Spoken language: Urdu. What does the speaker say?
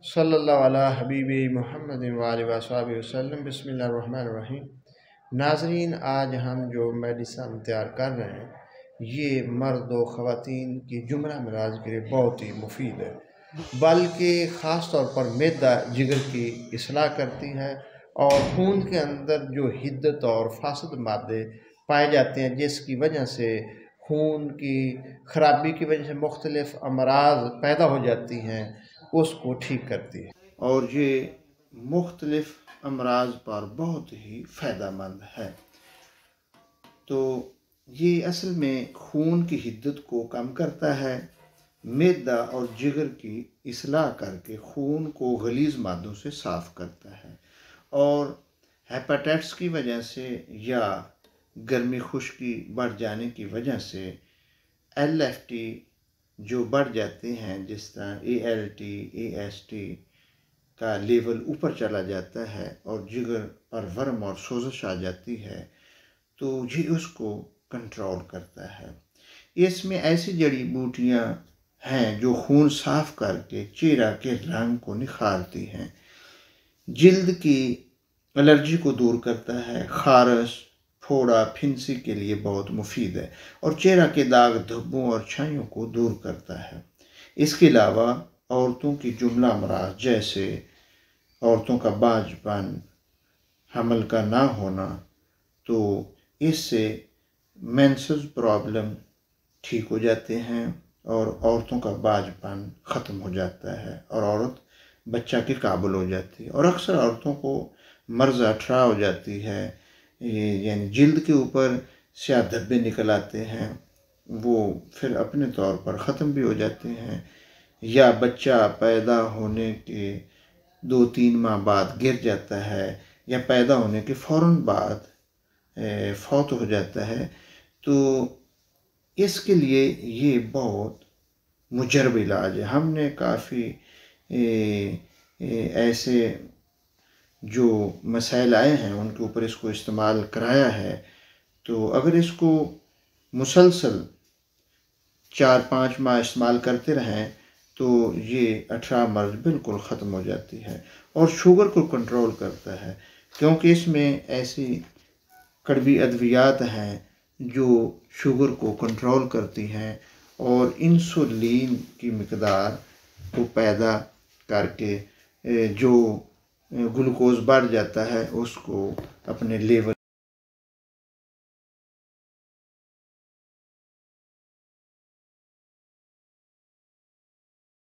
صلی اللہ علی حبیب محمد وآلہ وصحبہ وسلم۔ بسم اللہ الرحمن الرحیم۔ ناظرین، آج ہم جو میڈیسن تیار کر رہے ہیں یہ مرد و خواتین کی جملہ مراج کے لیے بہت ہی مفید ہے، بلکہ خاص طور پر معدہ جگر کی اصلاح کرتی ہے اور خون کے اندر جو حدت اور فاسد مادے پائے جاتے ہیں جس کی وجہ سے خون کی خرابی کی وجہ سے مختلف امراض پیدا ہو جاتی ہیں اس کو ٹھیک کرتی ہے، اور یہ مختلف امراض پر بہت ہی فائدہ مند ہے۔ تو یہ اصل میں خون کی حدت کو کم کرتا ہے، معدہ اور جگر کی اصلاح کر کے خون کو غلیظ مادوں سے صاف کرتا ہے، اور ہیپاٹائٹس کی وجہ سے یا گرمی خشکی بڑھ جانے کی وجہ سے ایل ایف ٹی جو بڑھ جاتے ہیں، جس طرح A L T A S T کا لیول اوپر چلا جاتا ہے اور جگر پر ورم اور سوزش آ جاتی ہے، تو یہ اس کو کنٹرول کرتا ہے۔ اس میں ایسی جڑی بوٹیاں ہیں جو خون صاف کر کے چہرہ کے رنگ کو نکھارتی ہیں، جلد کی الرجی کو دور کرتا ہے، خارش پھوڑا پھنسی کے لیے بہت مفید ہے، اور چہرہ کے داغ دھبوں اور چھائیوں کو دور کرتا ہے۔ اس کے علاوہ عورتوں کی جملہ امراض جیسے عورتوں کا باجھ پن، حمل کا نہ ہونا، تو اس سے مینسز پرابلم ٹھیک ہو جاتے ہیں اور عورتوں کا باجھ پن ختم ہو جاتا ہے اور عورت بچہ کے قابل ہو جاتی ہے۔ اور اکثر عورتوں کو مرض اٹھرا ہو جاتی ہے، یعنی جلد کے اوپر سیاہ دھبے نکل آتے ہیں، وہ پھر اپنے طور پر ختم بھی ہو جاتے ہیں، یا بچہ پیدا ہونے کے 2-3 ماہ بعد گر جاتا ہے یا پیدا ہونے کے فوراً بعد فوت ہو جاتا ہے، تو اس کے لیے یہ بہت مجرب علاج ہے۔ ہم نے کافی ایسے جو مسائل آئے ہیں ان کے اوپر اس کو استعمال کرایا ہے، تو اگر اس کو مسلسل 4-5 ماہ استعمال کرتے رہیں تو یہ اٹھارہ مرض بالکل ختم ہو جاتی ہے، اور شوگر کو کنٹرول کرتا ہے، کیونکہ اس میں ایسی کڑوی ادویات ہیں جو شوگر کو کنٹرول کرتی ہیں اور انسولین کی مقدار کو پیدا کر کے جو گلوکوز بڑھ جاتا ہے اس کو اپنے لیول